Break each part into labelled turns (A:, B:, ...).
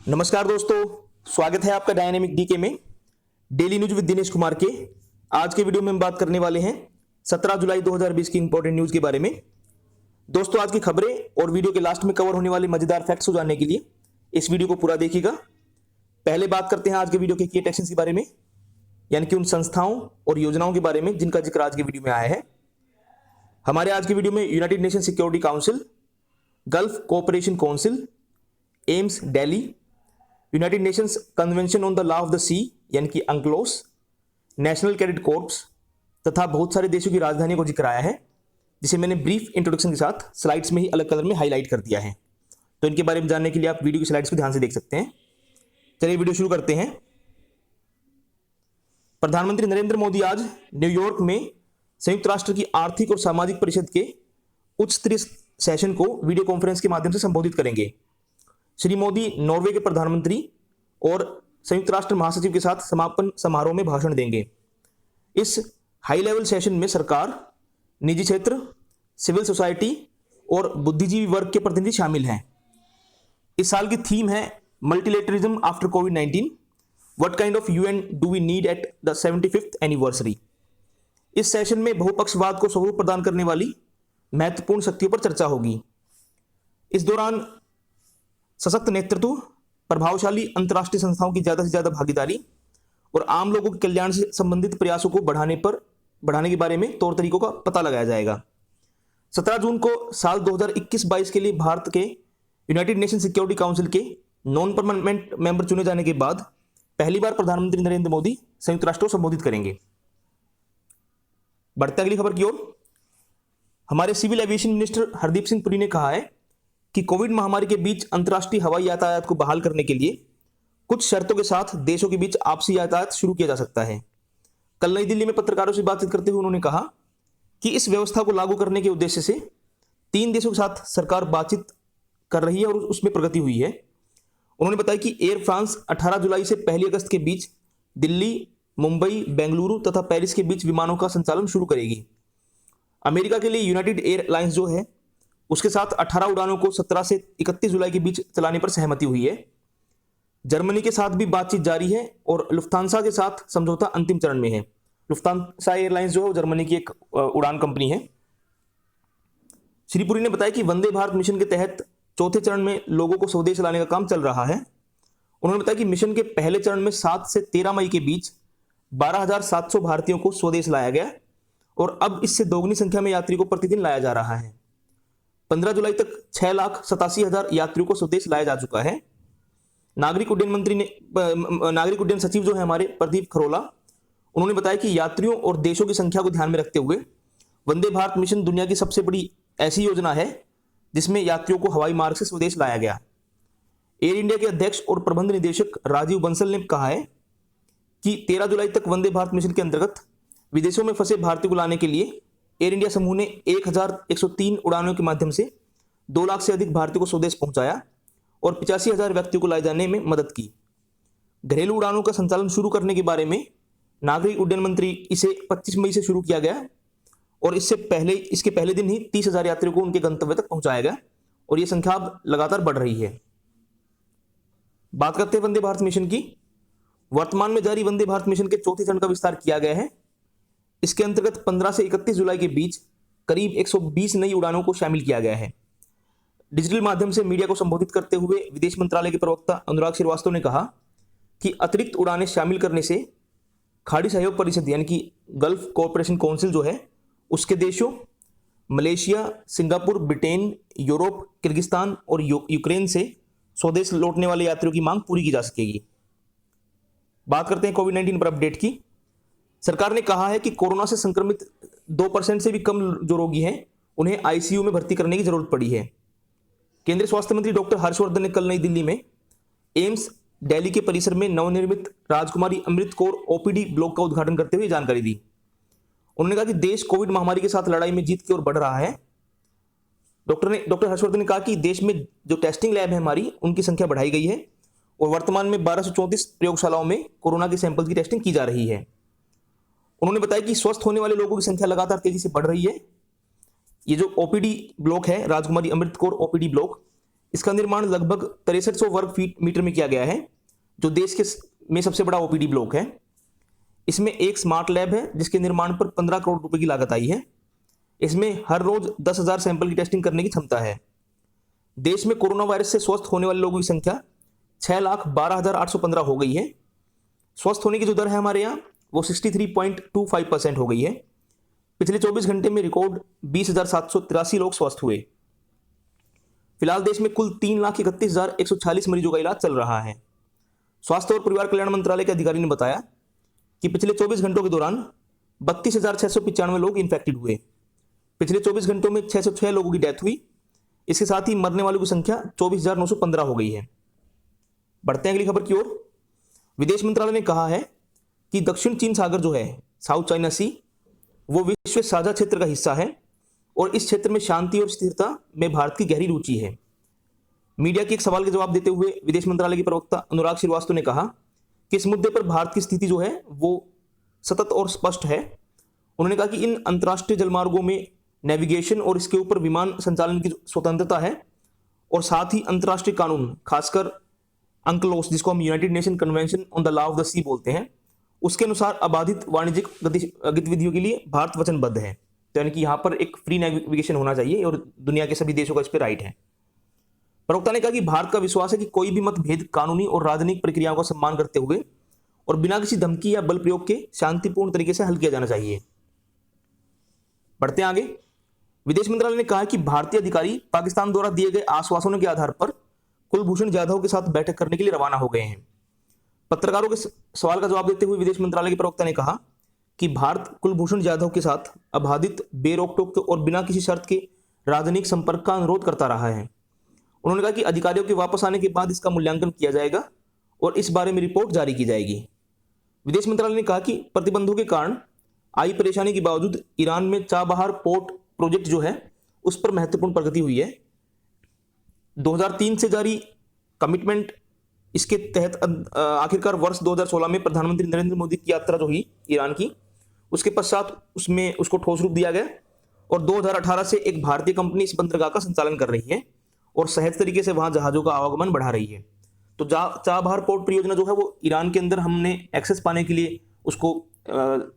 A: नमस्कार दोस्तों, स्वागत है आपका डायनेमिक डीके में daily news with Dinesh Kumar के। आज के वीडियो में हम बात करने वाले हैं 17 जुलाई 2020 की इंपॉर्टेंट न्यूज के बारे में। दोस्तों, आज की खबरें और वीडियो के लास्ट में कवर होने वाले मजेदार फैक्ट्स को जानने के लिए इस वीडियो को पूरा देखिएगा। पहले बात करते हैं आज के वीडियो के की एक्शंस के बारे में, यानी कि उन संस्थाओं और योजनाओं के बारे में जिनका जिक्र आज के वीडियो में आया है। हमारे आज के वीडियो में united nation security council, gulf cooperation council, AIIMS Delhi, united nations convention on the law of the sea यानी कि अंक्लोस, नेशनल कैडेट कॉर्प्स तथा बहुत सारे देशों की राजधानी को जिक्र आया है, जिसे मैंने ब्रीफ इंट्रोडक्शन के साथ स्लाइड्स में ही अलग कलर में हाईलाइट कर दिया है। तो इनके बारे में जानने के लिए आप वीडियो की स्लाइड्स को ध्यान से देख सकते हैं। चलिए वीडियो शुरू करते हैं। प्रधानमंत्री नरेंद्र मोदी आज न्यूयॉर्क में संयुक्त राष्ट्र की आर्थिक और सामाजिक परिषद के उच्च स्तरीय सेशन को वीडियो कॉन्फ्रेंस के माध्यम से संबोधित करेंगे। श्री मोदी नॉर्वे के प्रधानमंत्री और संयुक्त राष्ट्र महासचिव के साथ समापन समारोह में भाषण देंगे। इस हाई लेवल सेशन में सरकार, निजी क्षेत्र, सिविल सोसाइटी और बुद्धिजीवी वर्ग के प्रतिनिधि शामिल हैं। इस साल की थीम है मल्टीलेटरिज्म आफ्टर कोविड-19, what kind of UN do we need at the 75th anniversary. इस सेशन में बहुपक्षवाद को स्वरूप प्रदान करने वाली महत्वपूर्ण शक्तियों पर चर्चा होगी। इस दौरान सशक्त नेतृत्व, प्रभावशाली अंतर्राष्ट्रीय संस्थाओं की ज्यादा से ज्यादा भागीदारी और आम लोगों के कल्याण से संबंधित प्रयासों को बढ़ाने के बारे में तौर तरीकों का पता लगाया जाएगा। 17 जून को साल 2021-22 के लिए भारत के यूनाइटेड नेशन सिक्योरिटी काउंसिल के नॉन परमानेंट मेंबर चुने जाने के बाद पहली बार प्रधानमंत्री नरेंद्र मोदी संयुक्त राष्ट्र को संबोधित करेंगे। बढ़ते अगली खबर की ओर। हमारे civil aviation minister Hardeep Singh Puri ने कहा है कि कोविड महामारी के बीच अंतर्राष्ट्रीय हवाई यातायात को बहाल करने के लिए कुछ शर्तों के साथ देशों के बीच आपसी यातायात शुरू किया जा सकता है। कल नई दिल्ली में पत्रकारों से बातचीत करते हुए उन्होंने कहा कि इस व्यवस्था को लागू करने के उद्देश्य से 3 देशों के साथ सरकार बातचीत कर रही है और उसमें प्रगति हुई है। उन्होंने बताया कि एयर फ्रांस 18 जुलाई से 1 अगस्त के बीच दिल्ली, मुंबई, बेंगलुरु तथा पेरिस के बीच विमानों का संचालन शुरू करेगी। अमेरिका के लिए यूनाइटेड एयरलाइंस जो है उसके साथ 18 उड़ानों को 17 से 31 जुलाई के बीच चलाने पर सहमति हुई है। जर्मनी के साथ भी बातचीत जारी है और लुफ्तांसा के साथ समझौता अंतिम चरण में है। लुफ्तांसा एयरलाइंस जो है वो जर्मनी की एक उड़ान कंपनी है। श्री पुरी ने बताया कि वंदे भारत मिशन के तहत चौथे चरण में लोगों को स्वदेश लाने का काम चल रहा है। उन्होंने बताया कि मिशन के पहले चरण में 7 से 13 मई के बीच 12,700 भारतीयों को स्वदेश लाया गया और अब इससे दोगुनी संख्या में यात्री को प्रतिदिन लाया जा रहा है। 15 जुलाई तक 6,87,000 यात्रियों को स्वदेश लाया जा चुका है। नागरिक उड्डयन सचिव जो है हमारे प्रदीप खरोला, उन्होंने बताया कि यात्रियों और देशों की संख्या को ध्यान में रखते हुए वंदे भारत मिशन दुनिया की सबसे बड़ी ऐसी योजना है जिसमें यात्रियों को हवाई मार्ग से स्वदेश लाया गया। एयर इंडिया के अध्यक्ष और प्रबंध निदेशक राजीव बंसल ने कहा है कि 13 जुलाई तक वंदे भारत मिशन के अंतर्गत विदेशों में फंसे भारतीयों को लाने के लिए एयर इंडिया समूह ने 1,103 उड़ानों के माध्यम से 2 लाख से अधिक भारतीयों को स्वदेश पहुंचाया और 85,000 व्यक्तियों को लाए जाने में मदद की। घरेलू उड़ानों का संचालन शुरू करने के बारे में नागरिक उड्डयन मंत्री इसे 25 मई से शुरू किया गया और इसके पहले दिन ही 30,000 यात्रियों को उनके गंतव्य तक पहुंचाया गया और यह संख्या अब लगातार बढ़ रही है। बात करते हैं वंदे भारत मिशन की। वर्तमान में जारी वंदे भारत मिशन के चौथे चरण का विस्तार किया गया है। इसके अंतर्गत 15 से 31 जुलाई के बीच करीब 120 नई उड़ानों को शामिल किया गया है। डिजिटल माध्यम से मीडिया को संबोधित करते हुए विदेश मंत्रालय के प्रवक्ता अनुराग श्रीवास्तव ने कहा कि अतिरिक्त उड़ानें शामिल करने से खाड़ी सहयोग परिषद यानी कि गल्फ कोऑपरेशन काउंसिल जो है उसके देशों Malaysia, Singapore, Britain, Europe, Kyrgyzstan और यूक्रेन से स्वदेश लौटने वाले यात्रियों की मांग पूरी की जा सकेगी। बात करते हैं कोविड-19 पर अपडेट की। सरकार ने कहा है कि कोरोना से संक्रमित 2% से भी कम जो रोगी हैं उन्हें आईसीयू में भर्ती करने की जरूरत पड़ी है। केंद्रीय स्वास्थ्य मंत्री डॉक्टर हर्षवर्धन ने कल नई दिल्ली में एम्स दिल्ली के परिसर में नवनिर्मित राजकुमारी अमृत कौर ओपीडी ब्लॉक का उद्घाटन करते हुए जानकारी दी। उन्होंने कहा कि देश कोविड महामारी के साथ लड़ाई में जीत की ओर बढ़ रहा है। डॉक्टर हर्षवर्धन ने कहा कि देश में जो टेस्टिंग लैब है हमारी उनकी संख्या बढ़ाई गई है और वर्तमान में 1234 प्रयोगशालाओं में कोरोना के सैंपल की टेस्टिंग की जा रही है। उन्होंने बताया कि स्वस्थ होने वाले लोगों की संख्या लगातार तेजी से बढ़ रही है। ये जो ओपीडी ब्लॉक है राजकुमारी अमृत कौर ओपीडी ब्लॉक, इसका निर्माण लगभग 6300 वर्ग मीटर में किया गया है, जो देश के में सबसे बड़ा ओपीडी ब्लॉक है। इसमें एक स्मार्ट लैब है जिसके निर्माण पर 15 करोड़ रुपए की लागत आई है। इसमें हर रोज 10,000 सैंपल की टेस्टिंग करने की क्षमता है। देश में कोरोना वायरस से स्वस्थ होने वाले लोगों की संख्या 6,12,815 हो गई है। स्वस्थ होने की जो दर है हमारे यहाँ वो 63.25% हो गई है। पिछले 24 घंटे में रिकॉर्ड 20,783 लोग स्वस्थ हुए। फिलहाल देश में कुल 3,31,146 मरीजों का इलाज चल रहा है। स्वास्थ्य और परिवार कल्याण मंत्रालय के अधिकारी ने बताया कि पिछले 24 घंटों के दौरान 32,695 लोग इन्फेक्टेड हुए। पिछले 24 घंटों में 606 लोगों की डेथ हुई। इसके साथ ही मरने वालों की संख्या 24,915 हो गई है। बढ़ते हैं अगली खबर की ओर। विदेश मंत्रालय ने कहा है कि दक्षिण चीन सागर जो है, साउथ चाइना सी, वो विश्व साझा क्षेत्र का हिस्सा है और इस क्षेत्र में शांति और स्थिरता में भारत की गहरी रुचि है। मीडिया के एक सवाल का जवाब देते हुए विदेश मंत्रालय के प्रवक्ता अनुराग श्रीवास्तव ने कहा कि इस मुद्दे पर भारत की स्थिति जो है वो सतत और स्पष्ट है। उन्होंने कहा कि इन अंतर्राष्ट्रीय जलमार्गों में नेविगेशन और इसके ऊपर विमान संचालन की स्वतंत्रता है और साथ ही अंतर्राष्ट्रीय कानून, खासकर अंकलोस, जिसको हम united nation convention on the law of the sea बोलते हैं, उसके अनुसार अबाधित वाणिज्यिक गतिविधियों के लिए भारत वचनबद्ध है। तो यानी कि यहाँ पर एक फ्री नेविगेशन होना चाहिए और दुनिया के सभी देशों का इस पर राइट है। प्रवक्ता ने कहा कि भारत का विश्वास है कि कोई भी मतभेद कानूनी और राजनीतिक प्रक्रियाओं का सम्मान करते हुए और बिना किसी धमकी या बल प्रयोग के शांतिपूर्ण तरीके से हल किया जाना चाहिए। बढ़ते आगे। विदेश मंत्रालय ने कहा कि भारतीय अधिकारी पाकिस्तान द्वारा दिए गए आश्वासनों के आधार पर कुलभूषण जाधव के साथ बैठक करने के लिए रवाना हो गए हैं। पत्रकारों के सवाल का जवाब देते हुए विदेश मंत्रालय के प्रवक्ता ने कहा कि भारत कुलभूषण जाधव के साथ अबाधित, बेरोक-टोक और बिना किसी शर्त के राजनयिक संपर्क का अनुरोध करता रहा है। उन्होंने कहा कि अधिकारियों के वापस आने के बाद इसका मूल्यांकन किया जाएगा और इस बारे में रिपोर्ट जारी की जाएगी। विदेश मंत्रालय ने कहा कि प्रतिबंधों के कारण आई परेशानी के बावजूद ईरान में चाबहार पोर्ट प्रोजेक्ट जो है उस पर महत्वपूर्ण प्रगति हुई है। 2003 से जारी कमिटमेंट, इसके तहत आखिरकार वर्ष 2016 में प्रधानमंत्री नरेंद्र मोदी की यात्रा जो हुई ईरान की, उसके पश्चात उसमें उसको ठोस रूप दिया गया और 2018 से एक भारतीय कंपनी इस बंदरगाह का संचालन कर रही है और सहज तरीके से वहां जहाजों का आवागमन बढ़ा रही है। तो चाबहार पोर्ट परियोजना जो है वो ईरान के अंदर हमने एक्सेस पाने के लिए उसको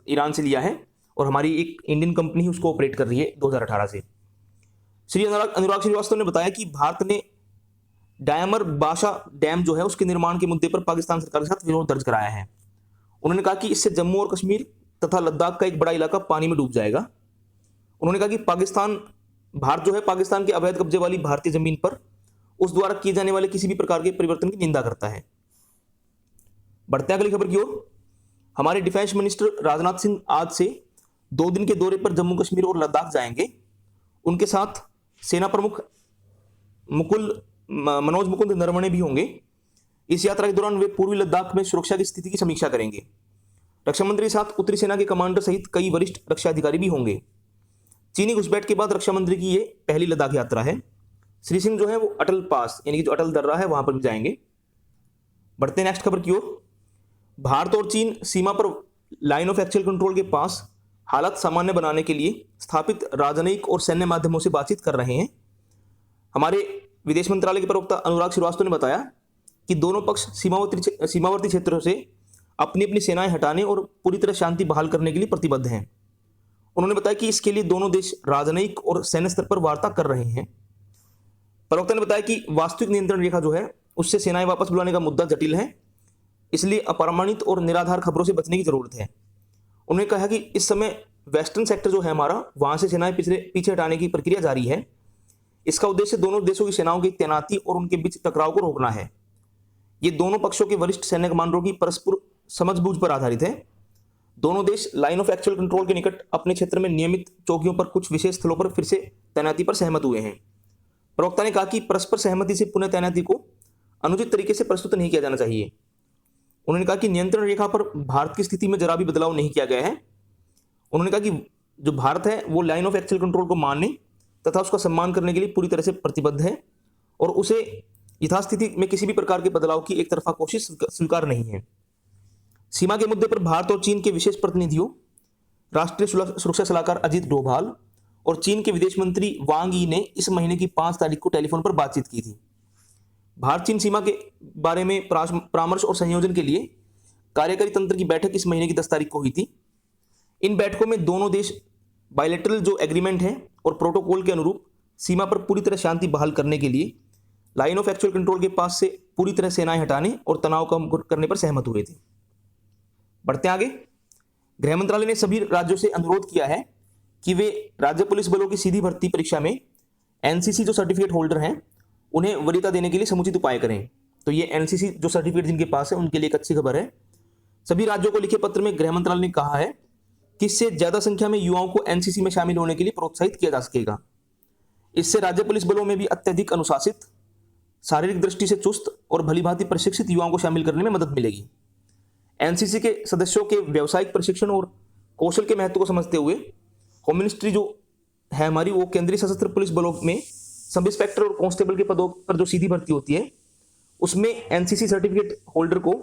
A: ईरान से लिया है और हमारी एक इंडियन कंपनी ही उसको ऑपरेट कर रही है 2018 से। श्री अनुराग श्रीवास्तव ने बताया कि भारत ने डायमर बाशा डैम जो है उसके निर्माण के मुद्दे पर पाकिस्तान सरकार के साथ विरोध दर्ज कराया है। उन्होंने कहा कि इससे जम्मू और कश्मीर तथा लद्दाख का एक बड़ा इलाका पानी में डूब जाएगा। उन्होंने कहा कि भारत जो है पाकिस्तान के अवैध कब्जे वाली भारतीय जमीन पर उस द्वारा किए जाने वाले किसी भी प्रकार के परिवर्तन की निंदा करता है। बढ़ते हैं अगली खबर की ओर। हमारे डिफेंस मिनिस्टर राजनाथ सिंह आज से 2 दिन के दौरे पर जम्मू कश्मीर और लद्दाख जाएंगे। उनके साथ सेना प्रमुख मनोज मुकुंद नरवणे भी होंगे। इस यात्रा के दौरान वे पूर्वी लद्दाख में सुरक्षा की स्थिति की समीक्षा करेंगे। रक्षा मंत्री के साथ उत्तरी सेना के कमांडर सहित कई वरिष्ठ रक्षा अधिकारी भी होंगे। चीनी घुसपैठ के बाद रक्षा मंत्री की ये पहली लद्दाख यात्रा है। श्री सिंह जो है वो अटल पास यानी कि जो अटल दर्रा है वहां पर भी जाएंगे। बढ़ते नेक्स्ट खबर की ओर। भारत और चीन सीमा पर लाइन ऑफ एक्चुअल कंट्रोल के पास हालत सामान्य बनाने के लिए स्थापित राजनयिक और सैन्य माध्यमों से बातचीत कर रहे हैं। हमारे विदेश मंत्रालय के प्रवक्ता अनुराग श्रीवास्तव ने बताया कि दोनों पक्ष सीमावर्ती क्षेत्रों से अपनी अपनी सेनाएं हटाने और पूरी तरह शांति बहाल करने के लिए प्रतिबद्ध हैं। उन्होंने बताया कि इसके लिए दोनों देश राजनयिक और सैन्य स्तर पर वार्ता कर रहे हैं। प्रवक्ता ने बताया कि वास्तविक नियंत्रण रेखा जो है उससे सेनाएं वापस बुलाने का मुद्दा जटिल है, इसलिए अप्रमाणित और निराधार खबरों से बचने की जरूरत है। उन्होंने कहा कि इस समय वेस्टर्न सेक्टर जो है हमारा, वहां से सेनाएं पीछे हटाने की प्रक्रिया जारी है। इसका उद्देश्य दोनों देशों की सेनाओं की तैनाती और उनके बीच टकराव को रोकना है। ये दोनों पक्षों के वरिष्ठ सैन्य कमांडरों की परस्पर समझबूझ पर आधारित है। दोनों देश लाइन ऑफ एक्चुअल कंट्रोल के निकट अपने क्षेत्र में नियमित चौकियों पर कुछ विशेष स्थलों पर फिर से तैनाती पर सहमत हुए हैं। प्रवक्ता ने कहा कि परस्पर सहमति से पुनः तैनाती को अनुचित तरीके से प्रस्तुत नहीं किया जाना चाहिए। उन्होंने कहा कि नियंत्रण रेखा पर भारत की स्थिति में जरा भी बदलाव नहीं किया गया है। उन्होंने कहा कि जो भारत है वो लाइन ऑफ एक्चुअल कंट्रोल को मानने तथा उसका सम्मान करने के लिए पूरी तरह से प्रतिबद्ध है और उसे यथास्थिति में किसी भी प्रकार के बदलाव की एक तरफा कोशिश स्वीकार नहीं है। सीमा के मुद्दे पर भारत और चीन के विशेष प्रतिनिधियों, राष्ट्रीय सुरक्षा सलाहकार अजीत डोभाल और चीन के विदेश मंत्री वांग यी ने इस महीने की 5 तारीख को टेलीफोन पर बातचीत की थी। भारत चीन सीमा के बारे में परामर्श और संयोजन के लिए कार्यकारी तंत्र की बैठक इस महीने की 10 तारीख को हुई थी। इन बैठकों में दोनों देश बायलैटरल जो एग्रीमेंट है और प्रोटोकॉल के अनुरूप सीमा पर पूरी तरह शांति बहाल करने के लिए लाइन ऑफ एक्चुअल कंट्रोल के पास से पूरी तरह सेनाएं हटाने और तनाव कम करने पर सहमत हुए थे। बढ़ते आगे, गृह मंत्रालय ने सभी राज्यों से अनुरोध किया है कि वे राज्य पुलिस बलों की सीधी भर्ती परीक्षा में एनसीसी जो सर्टिफिकेट होल्डर हैं उन्हें वरीयता देने के लिए समुचित उपाय करें। तो ये एनसीसी जो सर्टिफिकेट जिनके पास है उनके लिए एक अच्छी खबर है। सभी राज्यों को लिखे पत्र में गृह मंत्रालय ने कहा है कि इससे ज्यादा संख्या में युवाओं को एनसीसी में शामिल होने के लिए प्रोत्साहित किया जा सकेगा। इससे राज्य पुलिस बलों में भी अत्यधिक अनुशासित, शारीरिक दृष्टि से चुस्त और भलीभांति प्रशिक्षित युवाओं को शामिल करने में मदद मिलेगी। एनसीसी के सदस्यों के व्यावसायिक प्रशिक्षण और कौशल के महत्व को समझते हुए होम मिनिस्ट्री जो है हमारी, वो केंद्रीय सशस्त्र पुलिस बलों में सब इंस्पेक्टर और कांस्टेबल के पदों पर जो सीधी भर्ती होती है उसमें एनसीसी सर्टिफिकेट होल्डर को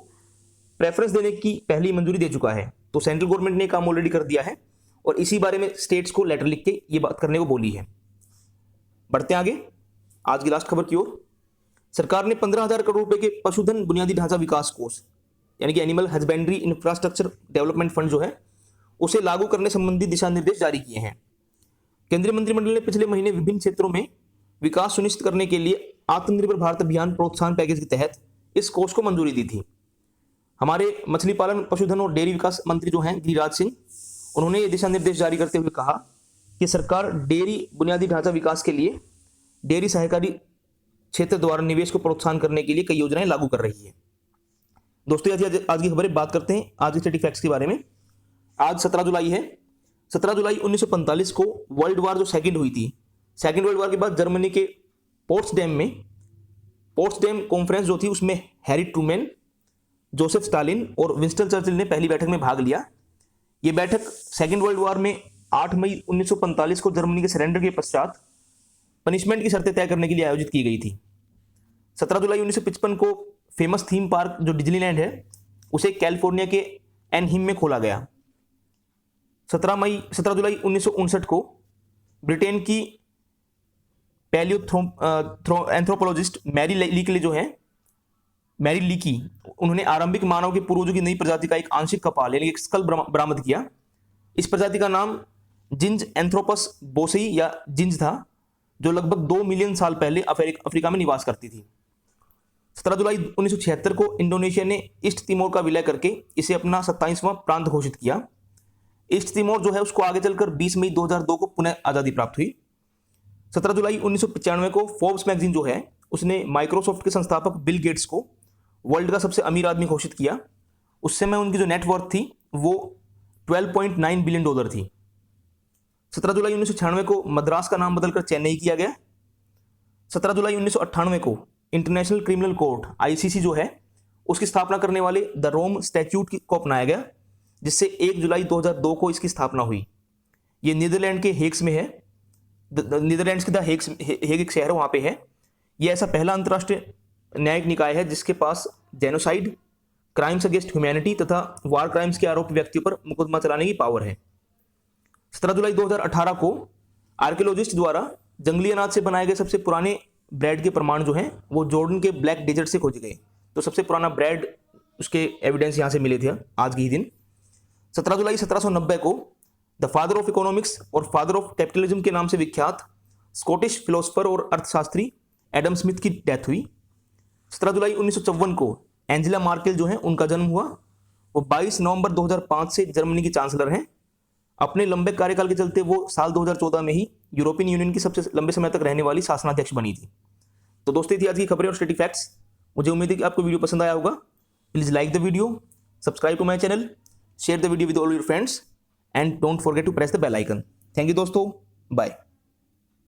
A: प्रेफरेंस देने की पहली मंजूरी दे चुका है। तो सेंट्रल गवर्नमेंट ने काम ऑलरेडी कर दिया है और इसी बारे में स्टेट्स को लेटर लिख के ये बात करने को बोली है। बढ़ते आगे आज की लास्ट खबर की ओर। सरकार ने 15,000 करोड़ रुपए के पशुधन बुनियादी ढांचा विकास कोष यानी कि animal husbandry infrastructure development fund जो है उसे लागू करने संबंधी दिशा निर्देश जारी किए हैं। केंद्रीय मंत्रिमंडल ने पिछले महीने विभिन्न क्षेत्रों में विकास सुनिश्चित करने के लिए आत्मनिर्भर भारत अभियान प्रोत्साहन पैकेज के तहत इस कोष को मंजूरी दी थी। हमारे मछली पालन, पशुधन और डेयरी विकास मंत्री जो हैं गिरिराज सिंह, उन्होंने ये दिशा निर्देश जारी करते हुए कहा कि सरकार डेयरी बुनियादी ढांचा विकास के लिए डेयरी सहकारी क्षेत्र द्वारा निवेश को प्रोत्साहन करने के लिए कई योजनाएं लागू कर रही है। दोस्तों आज की खबरें बात करते हैं आज के स्टैटिक फैक्ट्स के बारे में। आज 17 जुलाई है। 17 जुलाई 1945 को वर्ल्ड वार जो सेकंड हुई थी, सेकंड वर्ल्ड वार के बाद जर्मनी के पोट्सडेम कॉन्फ्रेंस जो थी उसमें हैरी ट्रूमैन, जोसेफ स्टालिन और विंस्टन चर्चिल ने पहली बैठक में भाग लिया। यह बैठक सेकंड वर्ल्ड वार में 8 मई 1945 को जर्मनी के सरेंडर के पश्चात पनिशमेंट की शर्तें तय करने के लिए आयोजित की गई थी। 17 जुलाई 1955 को फेमस थीम पार्क जो डिज्नीलैंड है उसे कैलिफोर्निया के एनहीम में खोला गया। 17 जुलाई 1959 को ब्रिटेन की पैलियोएंथ्रोपोलॉजिस्ट मैरी लीकी उन्होंने आरंभिक मानव के पूर्वजों की नई प्रजाति का एक आंशिक कपाल यानी एक स्कल बरामद किया। इस प्रजाति का नाम जिंज एंथ्रोपस बोसेई या जिंज था, जो लगभग 2 मिलियन साल पहले अफ्रीका में निवास करती थी। 17 जुलाई 1976 को इंडोनेशिया ने ईस्ट तिमोर का विलय करके इसे अपना 27वां प्रांत घोषित किया। ईस्ट तिमोर जो है उसको आगे चलकर 20 मई 2002 को पुनः आज़ादी प्राप्त हुई। 17 जुलाई 1995 को फोर्ब्स मैगजीन जो है उसने माइक्रोसॉफ्ट के संस्थापक बिल गेट्स को वर्ल्ड का सबसे अमीर आदमी घोषित किया। उस समय उनकी जो नेटवर्थ थी वो $12.9 बिलियन थी। 17 जुलाई 1996 को मद्रास का नाम बदलकर चेन्नई किया गया। 17 जुलाई 1998 को इंटरनेशनल क्रिमिनल कोर्ट आईसीसी जो है उसकी स्थापना करने वाले द रोम स्टैट्यूट को अपनाया गया, जिससे 1 जुलाई 2002 को इसकी स्थापना हुई। ये नीदरलैंड के हेग्स में है। नीदरलैंड्स की द हेग एक शहर वहाँ पे है। ये ऐसा पहला अंतर्राष्ट्रीय न्यायिक निकाय है जिसके पास जेनोसाइड, क्राइम्स अगेंस्ट ह्यूमैनिटी तथा वार क्राइम्स के आरोपी व्यक्तियों पर मुकदमा चलाने की पावर है। 17 जुलाई 2018 को आर्कियोलॉजिस्ट द्वारा जंगली अनाज से बनाए गए सबसे पुराने ब्रेड के प्रमाण जो हैं वो जॉर्डन के ब्लैक डेजर्ट से खोजे गए। तो सबसे पुराना ब्रेड उसके एविडेंस यहाँ से मिले थे आज के ही दिन। 17 जुलाई 1790 को द फादर ऑफ इकोनॉमिक्स और फादर ऑफ कैपिटलिज्म के नाम से विख्यात स्कॉटिश फिलोसफर और अर्थशास्त्री एडम स्मिथ की डेथ हुई। 17 जुलाई 1954 को एंजेला मार्केल जो है उनका जन्म हुआ। वो 22 नवंबर 2005 से जर्मनी की चांसलर हैं। अपने लंबे कार्यकाल के चलते वो साल 2014 में ही यूरोपियन यूनियन की सबसे लंबे समय तक रहने वाली शासनाध्यक्ष बनी थी। तो दोस्तों थी आज की खबरें और स्टैटिक फैक्ट्स। मुझे उम्मीद है कि आपको वीडियो पसंद आया होगा। Please like the video, subscribe to my channel, share the video with all your friends and don't forget to press the bell icon. Thank you दोस्तों, बाय।